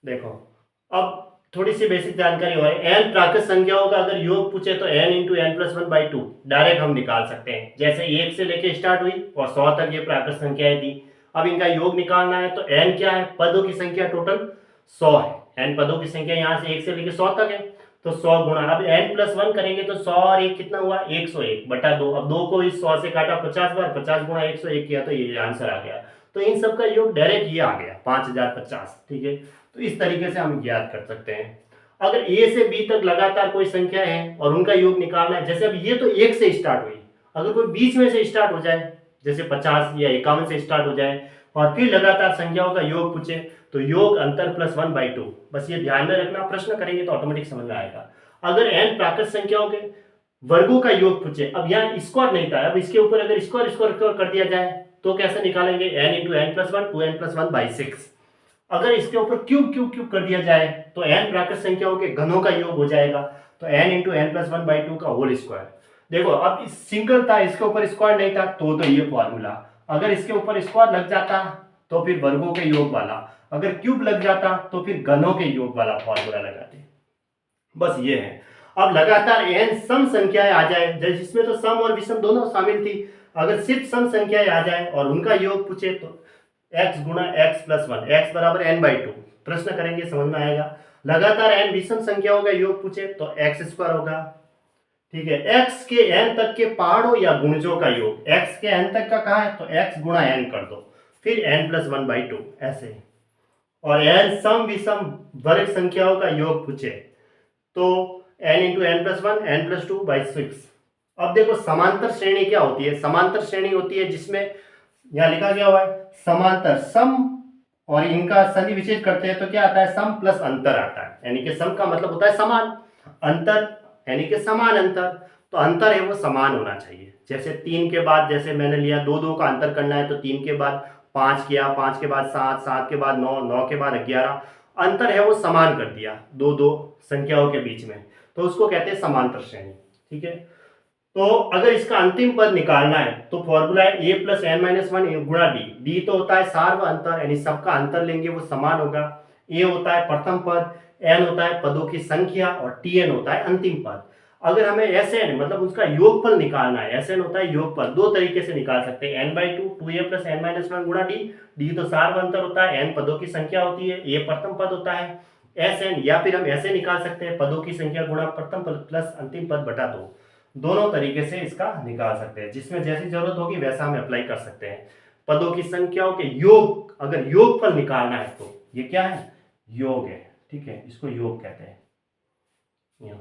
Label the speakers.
Speaker 1: देखो, अब थोड़ी सी बेसिक जानकारी और एन प्राकृत संख्याओं का अगर योग पूछे तो n into n plus one by two direct हम निकाल सकते हैं। जैसे एक से लेके स्टार्ट हुई और 100 तक ये प्राकृत संख्याएं थी। अब इनका योग निकालना है तो एन क्या है, पदों की संख्या टोटल 100 है। एन पदों की संख्या यहाँ से एक से लेके 100 तक है, तो 100 गुणा, अब एन प्लस वन करेंगे तो 100 और एक कितना हुआ, 101 बटा दो। अब दो को इस 100 से काटा 50 बार, 50 गुणा 101 किया तो ये आंसर आ गया। तो इन सब का योग डायरेक्ट ये आ गया 5050। ठीक है, तो इस तरीके से हम याद कर सकते हैं। अगर ए से बी तक लगातार कोई संख्या है और उनका योग निकालना है, जैसे अब ये तो एक से स्टार्ट हुई, अगर कोई बीच में से स्टार्ट हो जाए, जैसे 50 या 51 से स्टार्ट हो जाए और फिर लगातार संख्याओं का योग पूछे तो योग अंतर प्लस वन बाई टू। बस ये ध्यान में रखना, प्रश्न करेंगे तो ऑटोमेटिक समझ में आएगा। अगर एन प्राकृत संख्याओं के वर्गों का योग पूछे, अब यहाँ स्क्वायर नहीं था, अब इसके ऊपर अगर स्क्वायर स्क्वायर कर दिया जाए तो कैसे निकालेंगे, n into n plus one, two n plus one by six. अगर इसके ऊपर क्यूब क्यूब क्यूब कर दिया जाए तो एन प्राकृत संख्याओं के घनों का योग हो जाएगा, तो n into n plus one by two का होल स्क्वायर। देखो, अब सिंगल था, इसके ऊपर स्क्वायर नहीं था, तो ये फॉर्मूला। अगर इसके ऊपर स्क्वायर लग जाता तो फिर वर्गों के योग वाला, अगर क्यूब लग जाता तो फिर घनों के योग वाला फॉर्मूला लगाते। बस ये है। अब लगातार एन सम संख्याएं आ जाए, जिसमें तो सम और विषम दोनों शामिल थी, अगर सिर्फ सम संख्याएं आ जाए और उनका योग पूछे तो x गुणा x प्लस वन, एक्स बराबर एन बाई टू। प्रश्न करेंगे समझ में आएगा। लगातार एन विषम संख्याओं का योग पूछे तो एक्स स्क्वायर होगा। ठीक है, x के n तक के पहाड़ों या गुणजों का योग, x के n तक का कहा है तो x गुणा n कर दो, फिर n plus one by to ऐसे। और n सम विषम वर्ग संख्याओं का योग पूछे तो n into n plus one, n plus two by six. अब देखो, समांतर श्रेणी क्या होती है, समांतर श्रेणी होती है जिसमें यहाँ लिखा गया हुआ है समांतर सम, और इनका सन्धि विच्छेद करते हैं तो क्या आता है, सम प्लस अंतर आता है। यानी कि सम का मतलब होता है समान, अंतर यानी कि समान अंतर, तो अंतर है वो समान होना चाहिए। जैसे 3 के बाद, जैसे मैंने लिया 2 2 का अंतर करना है तो 3 के बाद 5 किया, 5 के बाद 7, 7 के बाद 9, 9 के बाद 11, अंतर है वो समान कर दिया दो दो संख्याओं के बीच में, तो उसको कहते हैं समांतर श्रेणी। ठीक है, तो अगर इसका अंतिम पद निकालना है तो फॉर्मूला है ए प्लस एन माइनस वन गुणा डी। डी तो होता है सार्व अंतर, यानी सबका अंतर लेंगे वो समान होगा। ए होता है प्रथम पद, एन होता है पदों की संख्या, और टी एन होता है अंतिम पद। अगर हमें एस एन मतलब उसका योगफल निकालना है, एस एन होता है योगफल, दो तरीके से निकाल सकते हैं, n by two, two a plus n minus one गुणा डी। डी तो सार्व अंतर होता है, एन पदों की संख्या होती है, ए प्रथम पद होता है, एस एन, या फिर हम ऐसे निकाल सकते हैं पदों की संख्या गुणा प्रथम पद प्लस अंतिम पद बटा दो। दोनों तरीके से इसका निकाल सकते हैं, जिसमें जैसी जरूरत होगी वैसा हम अप्लाई कर सकते हैं। पदों की संख्याओं के योग, अगर योगफल निकालना है तो ये क्या है, योग है। ठीक है, इसको योग कहते हैं। यहाँ